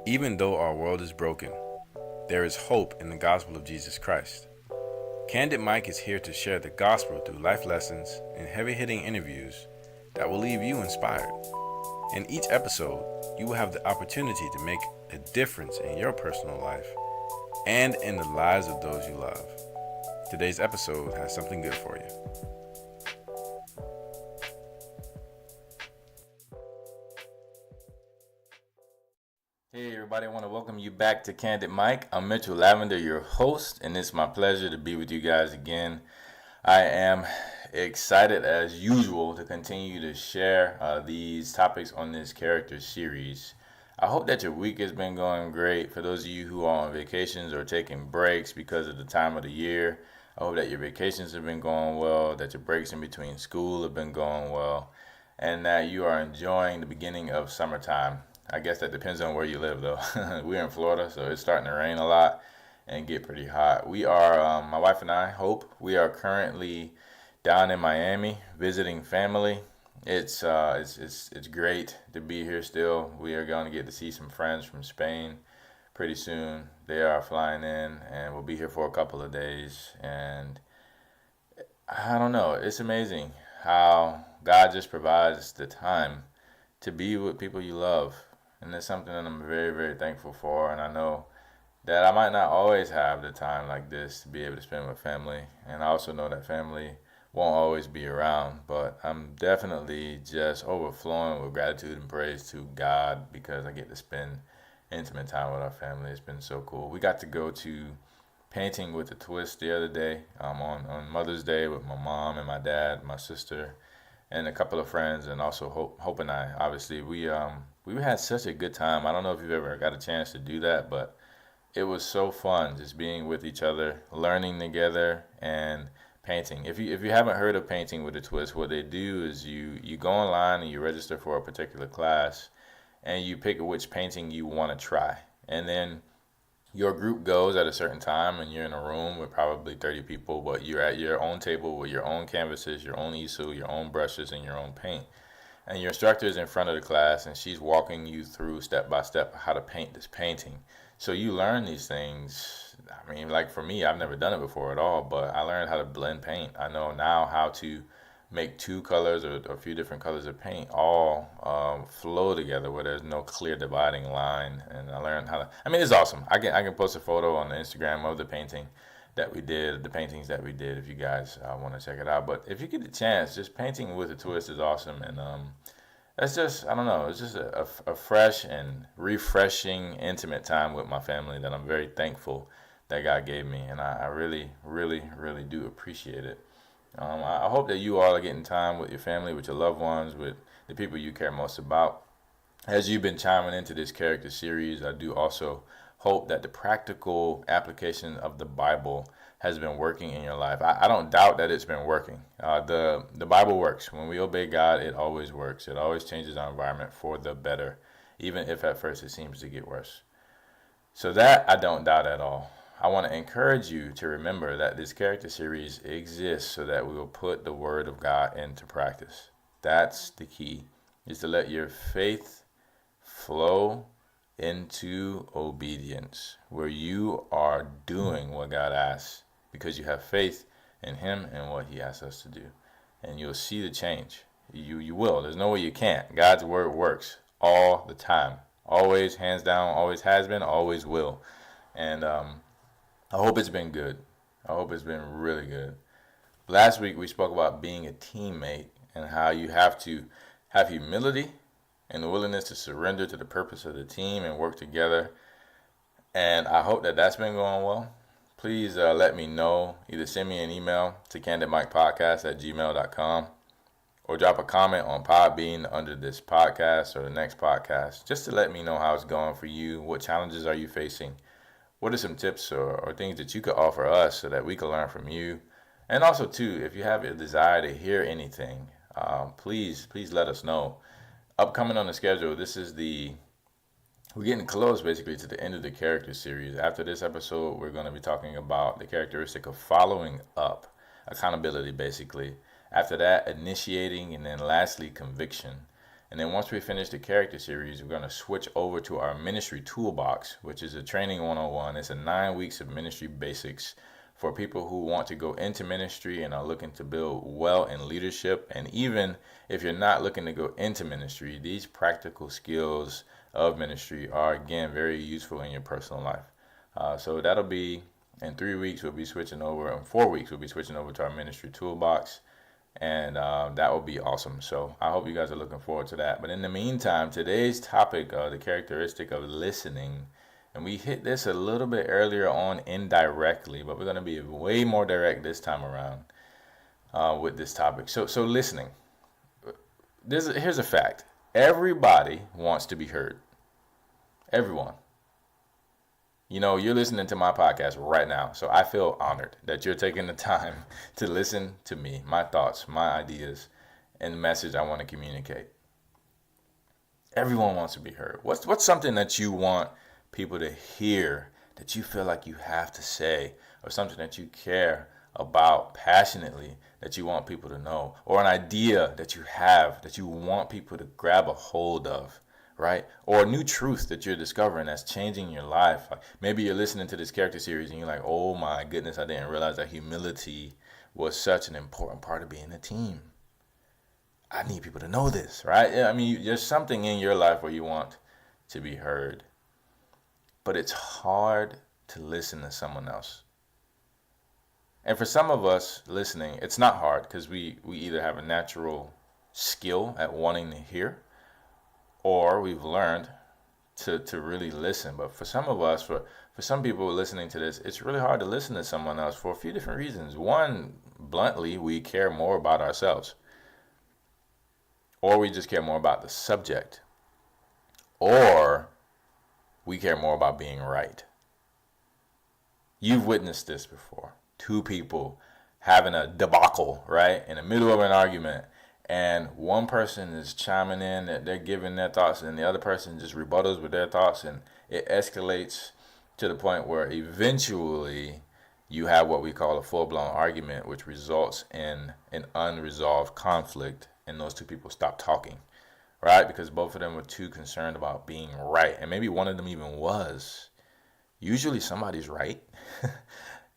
Even though our world is broken, there is hope in the gospel of Jesus Christ. Candid Mike is here to share the gospel through life lessons and heavy hitting interviews that will leave you inspired. In each episode, you will have the opportunity to make a difference in your personal life and in the lives of those you love. Today's episode has something good for you. Hey everybody, I want to welcome you back to Candid Mike. I'm Mitchell Lavender, your host, and it's my pleasure to be with you guys again. I am excited as usual to continue to share these topics on this character series. I hope that your week has been going great. For those of you who are on vacations or taking breaks because of the time of the year, I hope that your vacations have been going well, that your breaks in between school have been going well, and that you are enjoying the beginning of summertime. I guess that depends on where you live, though. We're in Florida, so it's starting to rain a lot and get pretty hot. We are, my wife and I, Hope, we are currently down in Miami visiting family. It's great to be here still. We are going to get to see some friends from Spain pretty soon. They are flying in, and we'll be here for a couple of days. And I don't know, it's amazing how God just provides the time to be with people you love. And it's something that I'm very, very thankful for. And I know that I might not always have the time like this to be able to spend with family. And I also know that family won't always be around. But I'm definitely just overflowing with gratitude and praise to God because I get to spend intimate time with our family. It's been so cool. We got to go to Painting with a Twist the other day on Mother's Day with my mom and my dad, my sister, and a couple of friends, and also Hope and I. Obviously, we had such a good time. I don't know if you've ever got a chance to do that, but it was so fun just being with each other, learning together, and painting. If you haven't heard of Painting with a Twist, what they do is you go online and you register for a particular class, and you pick which painting you want to try, and then your group goes at a certain time and you're in a room with probably 30 people, but you're at your own table with your own canvases, your own easel, your own brushes, and your own paint. And your instructor is in front of the class and she's walking you through step by step how to paint this painting. So you learn these things. I mean, like for me, I've never done it before at all, but I learned how to blend paint. I know now how to make two colors or a few different colors of paint all flow together where there's no clear dividing line. And I learned how to. I mean, it's awesome. I can post a photo on the Instagram of the painting that we did, the paintings that we did, if you guys want to check it out. But if you get the chance, just Painting with a Twist is awesome, and that's just I don't know. It's just a fresh and refreshing, intimate time with my family that I'm very thankful that God gave me, and I really, really, really do appreciate it. I hope that you all are getting time with your family, with your loved ones, with the people you care most about. As you've been chiming into this character series, I do also hope that the practical application of the Bible has been working in your life. I don't doubt that it's been working. The Bible works. When we obey God, it always works. It always changes our environment for the better, even if at first it seems to get worse. So that I don't doubt at all. I want to encourage you to remember that this character series exists so that we will put the Word of God into practice. That's the key, is to let your faith flow into obedience, where you are doing what God asks because you have faith in Him and what He asks us to do. And you'll see the change. You will. There's no way you can't. God's Word works all the time. Always, hands down, always has been, always will. And I hope it's been good. I hope it's been really good. Last week we spoke about being a teammate and how you have to have humility and the willingness to surrender to the purpose of the team and work together. And I hope that that's been going well. Please let me know. Either send me an email to candidmikepodcast@gmail.com or drop a comment on Podbean under this podcast or the next podcast just to let me know how it's going for you. What challenges are you facing? What are some tips or things that you could offer us so that we can learn from you? And also, too, if you have a desire to hear anything, please let us know. Upcoming on the schedule, we're getting close basically to the end of the character series. After this episode, we're going to be talking about the characteristic of following up, accountability basically. After that, initiating, and then lastly, conviction. And then once we finish the character series, we're going to switch over to our ministry toolbox, which is a training 101. It's a 9 weeks of ministry basics for people who want to go into ministry and are looking to build well in leadership. And even if you're not looking to go into ministry, these practical skills of ministry are, again, very useful in your personal life. So that'll be in 3 weeks. We'll be switching over. In 4 weeks, we'll be switching over to our ministry toolbox. And that will be awesome. So I hope you guys are looking forward to that. But in the meantime, today's topic, the characteristic of listening, and we hit this a little bit earlier on indirectly, but we're going to be way more direct this time around with this topic. So listening. Here's a fact. Everybody wants to be heard. Everyone. You know, you're listening to my podcast right now, so I feel honored that you're taking the time to listen to me, my thoughts, my ideas, and the message I want to communicate. Everyone wants to be heard. What's something that you want people to hear, that you feel like you have to say, or something that you care about passionately, that you want people to know, or an idea that you have that you want people to grab a hold of? Right? Or a new truth that you're discovering that's changing your life. Like maybe you're listening to this character series and you're like, oh my goodness, I didn't realize that humility was such an important part of being a team. I need people to know this, right? Yeah, I mean, there's something in your life where you want to be heard. But it's hard to listen to someone else. And for some of us listening, it's not hard because we either have a natural skill at wanting to hear, or we've learned to really listen. But for some of us, for some people listening to this, it's really hard to listen to someone else for a few different reasons. One, bluntly, we care more about ourselves. Or we just care more about the subject. Or we care more about being right. You've witnessed this before. Two people having a debacle, right, in the middle of an argument. And one person is chiming in, that they're giving their thoughts, and the other person just rebuttals with their thoughts, and it escalates to the point where eventually you have what we call a full-blown argument, which results in an unresolved conflict, and those two people stop talking, right? Because both of them were too concerned about being right, and maybe one of them even was. Usually somebody's right,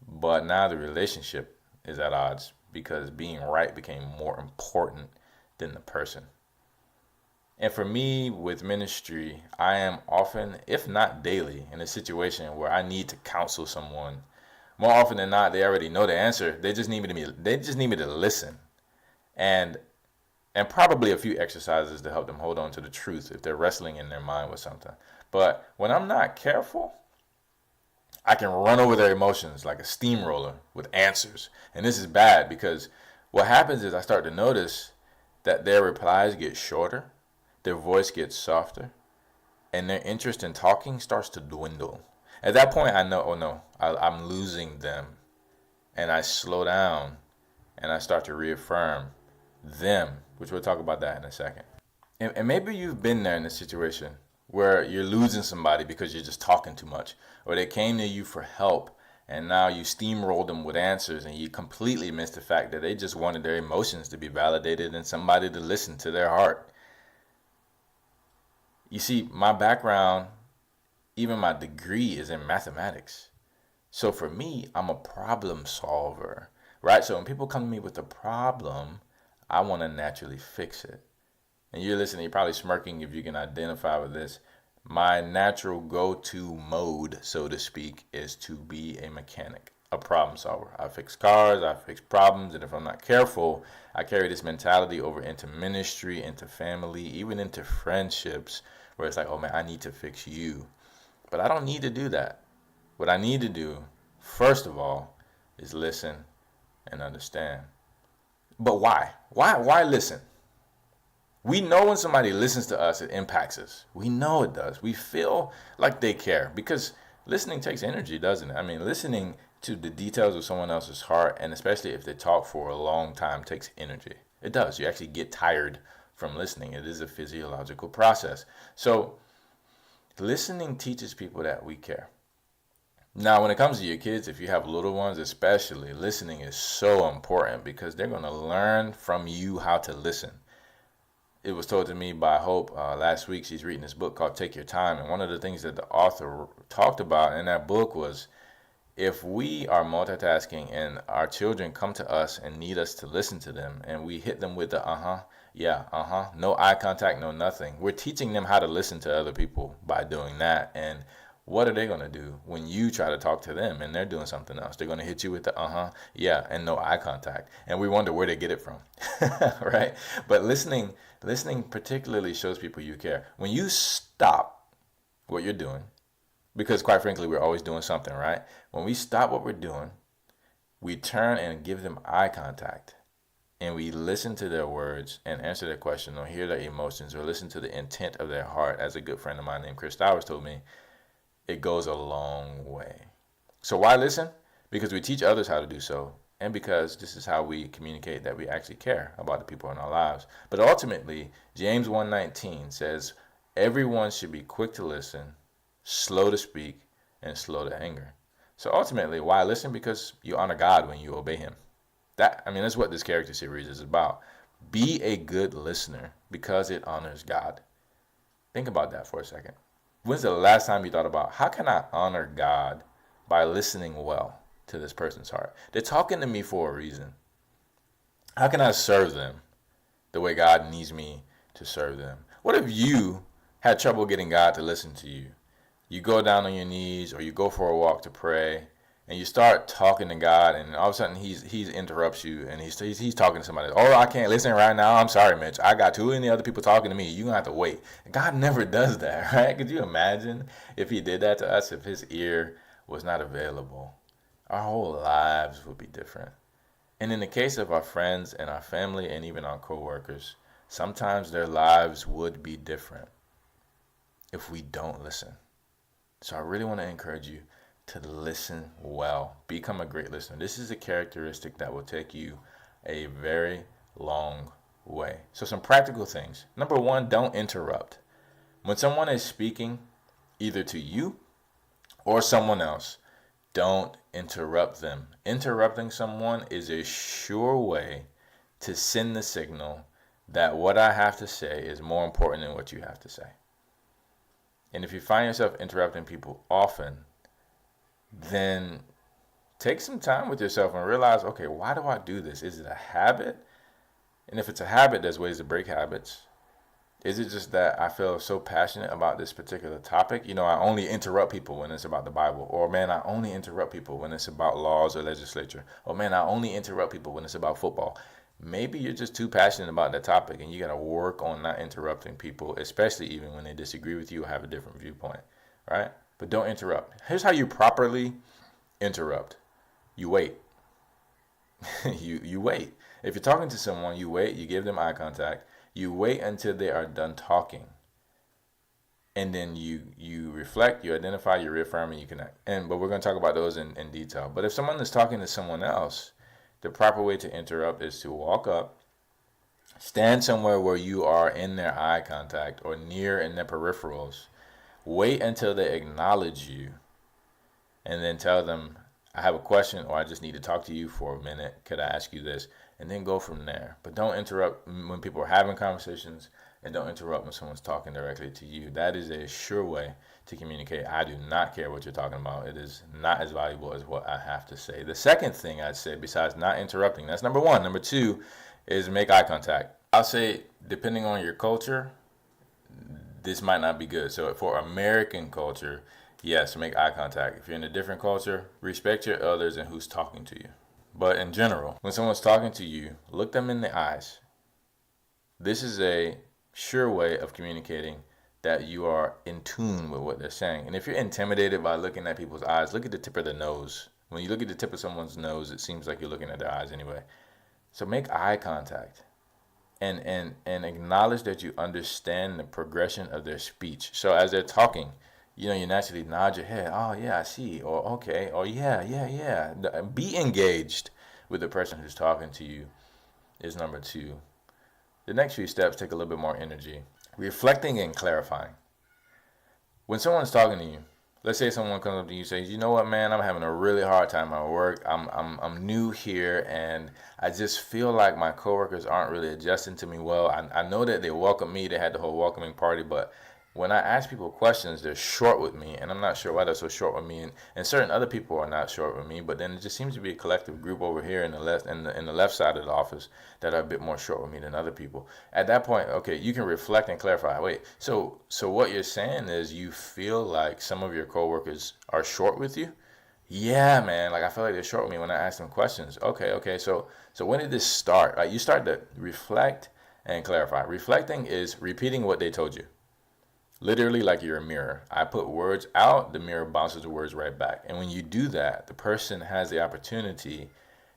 but now the relationship is at odds because being right became more important than the person. And for me, with ministry, I am often, if not daily, in a situation where I need to counsel someone. More often than not, they already know the answer. They just need me to listen, and probably a few exercises to help them hold on to the truth if they're wrestling in their mind with something. But when I'm not careful, I can run over their emotions like a steamroller with answers. And this is bad because what happens is I start to notice that their replies get shorter, their voice gets softer, and their interest in talking starts to dwindle. At that point, I know, oh no, I'm losing them. And I slow down and I start to reaffirm them, which we'll talk about that in a second. And maybe you've been there in a situation where you're losing somebody because you're just talking too much, or they came to you for help and now you steamrolled them with answers and you completely missed the fact that they just wanted their emotions to be validated and somebody to listen to their heart. You see, my background, even my degree, is in mathematics. So for me, I'm a problem solver, right? So when people come to me with a problem, I want to naturally fix it. And you're listening, you're probably smirking if you can identify with this. My natural go-to mode, so to speak, is to be a mechanic, a problem solver. I fix cars, I fix problems, and if I'm not careful, I carry this mentality over into ministry, into family, even into friendships, where it's like, oh man, I need to fix you. But I don't need to do that. What I need to do, first of all, is listen and understand. But why? Why listen? We know when somebody listens to us, it impacts us. We know it does. We feel like they care because listening takes energy, doesn't it? I mean, listening to the details of someone else's heart, and especially if they talk for a long time, takes energy. It does. You actually get tired from listening. It is a physiological process. So listening teaches people that we care. Now, when it comes to your kids, if you have little ones especially, listening is so important because they're going to learn from you how to listen. it was told to me by Hope last week. She's reading this book called Take Your Time. And one of the things that the author talked about in that book was, if we are multitasking and our children come to us and need us to listen to them, and we hit them with the yeah, no eye contact, no nothing, we're teaching them how to listen to other people by doing that. And what are they going to do when you try to talk to them and they're doing something else? They're going to hit you with the yeah, and no eye contact. And we wonder where they get it from, right? But listening particularly shows people you care. When you stop what you're doing, because quite frankly, we're always doing something, right? When we stop what we're doing, we turn and give them eye contact, and we listen to their words and answer their question or hear their emotions or listen to the intent of their heart. As a good friend of mine named Chris Stowers told me, it goes a long way. So why listen? Because we teach others how to do so, and because this is how we communicate that we actually care about the people in our lives. But ultimately, James 1:19 says, everyone should be quick to listen, slow to speak, and slow to anger. So ultimately, why listen? Because you honor God when you obey him. That's what this character series is about. Be a good listener because it honors God. Think about that for a second. When's the last time you thought about, how can I honor God by listening well to this person's heart? They're talking to me for a reason. How can I serve them the way God needs me to serve them? What if you had trouble getting God to listen to you? You go down on your knees or you go for a walk to pray, and you start talking to God, and all of a sudden he interrupts you, and he's talking to somebody. Oh, I can't listen right now. I'm sorry, Mitch. I got too many other people talking to me. You're going to have to wait. God never does that, right? Could you imagine if he did that to us, if his ear was not available? Our whole lives would be different. And in the case of our friends and our family and even our coworkers, sometimes their lives would be different if we don't listen. So I really want to encourage you to listen well. Become a great listener. This is a characteristic that will take you a very long way. So some practical things. Number one, don't interrupt. When someone is speaking, either to you or someone else, don't interrupt them. Interrupting someone is a sure way to send the signal that what I have to say is more important than what you have to say. And if you find yourself interrupting people often, then take some time with yourself and realize, okay, why do I do this? Is it a habit? And if it's a habit, there's ways to break habits. Is it just that I feel so passionate about this particular topic? I only interrupt people when it's about the Bible. Or, man, I only interrupt people when it's about laws or legislature. Or, man, I only interrupt people when it's about football. Maybe you're just too passionate about that topic, and you got to work on not interrupting people, especially even when they disagree with you or have a different viewpoint, right? But don't interrupt. Here's how you properly interrupt. You wait. you wait. If you're talking to someone, you wait. You give them eye contact. You wait until they are done talking. And then you reflect, you identify, you reaffirm, and you connect. But we're going to talk about those in detail. But if someone is talking to someone else, the proper way to interrupt is to walk up, stand somewhere where you are in their eye contact or near in their peripherals. Wait until they acknowledge you, and then tell them, I have a question, or I just need to talk to you for a minute. Could I ask you this? And then go from there. But don't interrupt when people are having conversations, and don't interrupt when someone's talking directly to you. That is a sure way to communicate. I do not care what you're talking about. It is not as valuable as what I have to say. The second thing I'd say, besides not interrupting, that's number one. Number two is make eye contact. I'll say, depending on your culture, this might not be good. So for American culture, yes, make eye contact. If you're in a different culture, respect your elders and who's talking to you. But in general, when someone's talking to you, look them in the eyes. This is a sure way of communicating that you are in tune with what they're saying. And if you're intimidated by looking at people's eyes, look at the tip of the nose. When you look at the tip of someone's nose, it seems like you're looking at their eyes anyway. So make eye contact and acknowledge that you understand the progression of their speech. So as they're talking, you naturally nod your head. Oh, yeah, I see. Or, okay. Or, yeah. Be engaged with the person who's talking to you is number two. The next few steps take a little bit more energy. Reflecting and clarifying. When someone's talking to you, let's say someone comes up to you and says, you know what, man, I'm having a really hard time at work. I'm new here, and I just feel like my coworkers aren't really adjusting to me well. I know that they welcome me. They had the whole welcoming party, but when I ask people questions, they're short with me, and I'm not sure why they're so short with me. And certain other people are not short with me, but then it just seems to be a collective group over here in the left in the left side of the office that are a bit more short with me than other people. At that point, okay, you can reflect and clarify. Wait, so what you're saying is you feel like some of your coworkers are short with you? Yeah, man. Like I feel like they're short with me when I ask them questions. Okay. So when did this start? Like you start to reflect and clarify. Reflecting is repeating what they told you. Literally like you're a mirror. I put words out, the mirror bounces the words right back. And when you do that, the person has the opportunity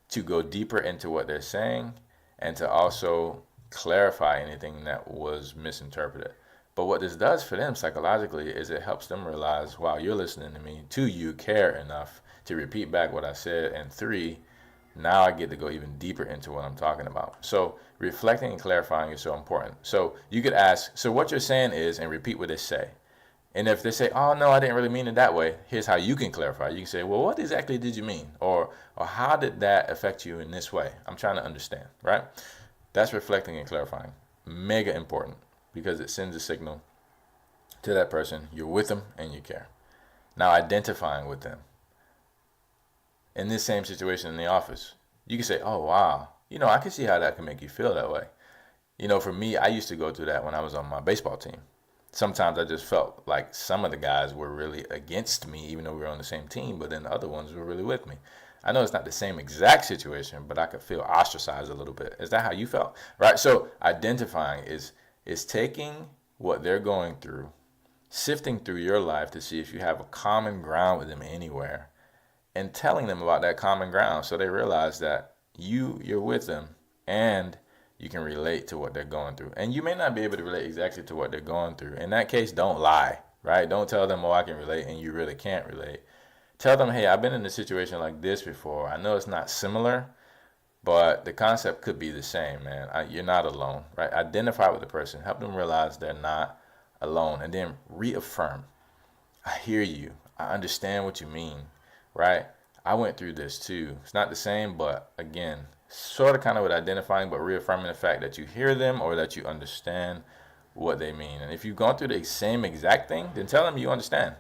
to go deeper into what they're saying and to also clarify anything that was misinterpreted. But what this does for them psychologically is it helps them realize, wow, you're listening to me. Two, you care enough to repeat back what I said. And three, now I get to go even deeper into what I'm talking about. So reflecting and clarifying is so important. So you could ask, so what you're saying is, and repeat what they say. And if they say, oh, no, I didn't really mean it that way, here's how you can clarify. You can say, well, what exactly did you mean? Or how did that affect you in this way? I'm trying to understand, right? That's reflecting and clarifying. Mega important because it sends a signal to that person. You're with them and you care. Now identifying with them. In this same situation in the office, you can say, oh, wow, I can see how that can make you feel that way. For me, I used to go through that when I was on my baseball team. Sometimes I just felt like some of the guys were really against me, even though we were on the same team, but then the other ones were really with me. I know it's not the same exact situation, but I could feel ostracized a little bit. Is that how you felt? Right? So identifying is taking what they're going through, sifting through your life to see if you have a common ground with them anywhere, and telling them about that common ground so they realize that you're with them and you can relate to what they're going through. And you may not be able to relate exactly to what they're going through. In that case, don't lie, right? Don't tell them, oh, I can relate, and you really can't relate. Tell them, hey, I've been in a situation like this before. I know it's not similar, but the concept could be the same, man. You're not alone, right? Identify with the person. Help them realize they're not alone. And then reaffirm. I hear you. I understand what you mean, right? I went through this too. It's not the same, but again, sort of kind of with identifying, but reaffirming the fact that you hear them or that you understand what they mean. And if you've gone through the same exact thing, then tell them you understand.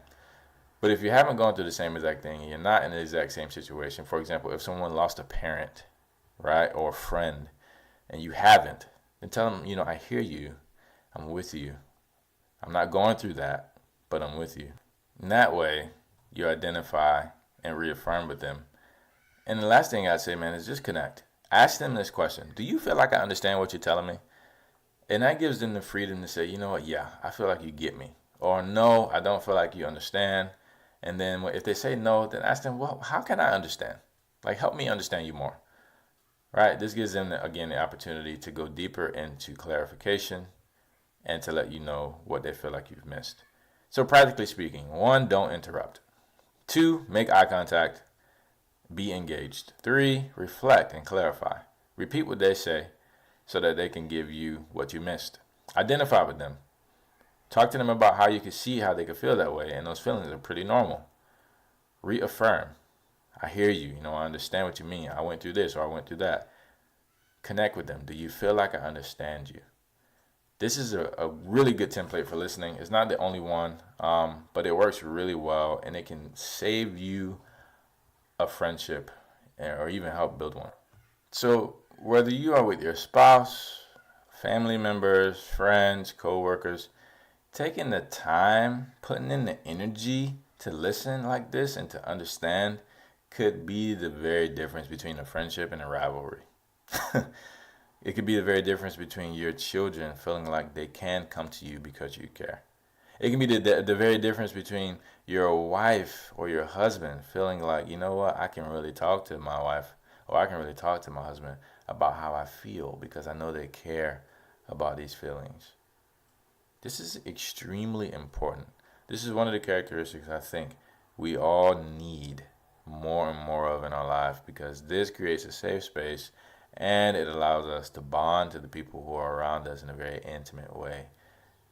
But if you haven't gone through the same exact thing and you're not in the exact same situation, for example, if someone lost a parent, right, or a friend, and you haven't, then tell them, I hear you. I'm with you. I'm not going through that, but I'm with you. And that way, you identify and reaffirm with them. And the last thing I'd say, man, is just connect. Ask them this question. Do you feel like I understand what you're telling me? And that gives them the freedom to say, you know what, yeah, I feel like you get me. Or no, I don't feel like you understand. And then if they say no, then ask them, well, how can I understand? Like, help me understand you more. Right? This gives them, again, the opportunity to go deeper into clarification and to let you know what they feel like you've missed. So practically speaking, 1, don't interrupt. 2, make eye contact. Be engaged. 3, reflect and clarify. Repeat what they say so that they can give you what you missed. Identify with them. Talk to them about how you can see how they could feel that way, and those feelings are pretty normal. Reaffirm. I hear you. I understand what you mean. I went through this or I went through that. Connect with them. Do you feel like I understand you? This is a really good template for listening. It's not the only one, but it works really well, and it can save you a friendship or even help build one. So whether you are with your spouse, family members, friends, coworkers, taking the time, putting in the energy to listen like this and to understand could be the very difference between a friendship and a rivalry. It could be the very difference between your children feeling like they can come to you because you care. It can be the very difference between your wife or your husband feeling like, you know what, I can really talk to my wife or I can really talk to my husband about how I feel because I know they care about these feelings. This is extremely important. This is one of the characteristics I think we all need more and more of in our life because this creates a safe space and it allows us to bond to the people who are around us in a very intimate way.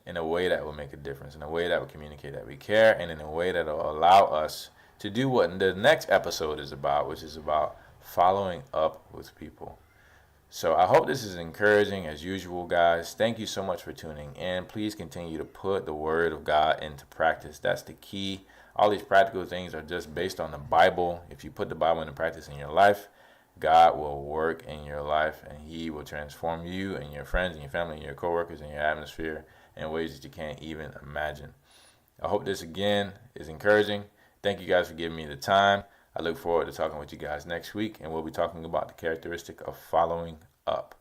in a way that will make a difference, in a way that will communicate that we care, and in a way that will allow us to do what the next episode is about, which is about following up with people. So I hope this is encouraging as usual, guys. Thank you so much for tuning in. Please continue to put the word of God into practice. That's the key. All these practical things are just based on the Bible. If you put the Bible into practice in your life, God will work in your life, and he will transform you and your friends and your family and your coworkers and your atmosphere in ways that you can't even imagine. I hope this again is encouraging. Thank you guys for giving me the time. I look forward to talking with you guys next week, and we'll be talking about the characteristic of following up.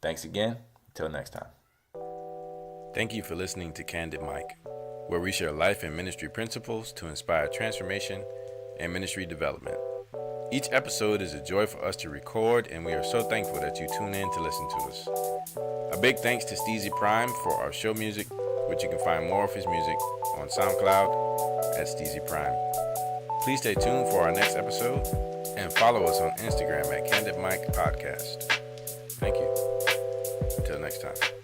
Thanks again. Until next time. Thank you for listening to Candid Mike, where we share life and ministry principles to inspire transformation and ministry development. Each episode is a joy for us to record, and we are so thankful that you tune in to listen to us. A big thanks to Steezy Prime for our show music, which you can find more of his music on SoundCloud at Steezy Prime. Please stay tuned for our next episode and follow us on Instagram at Candid Mike Podcast. Thank you. Until next time.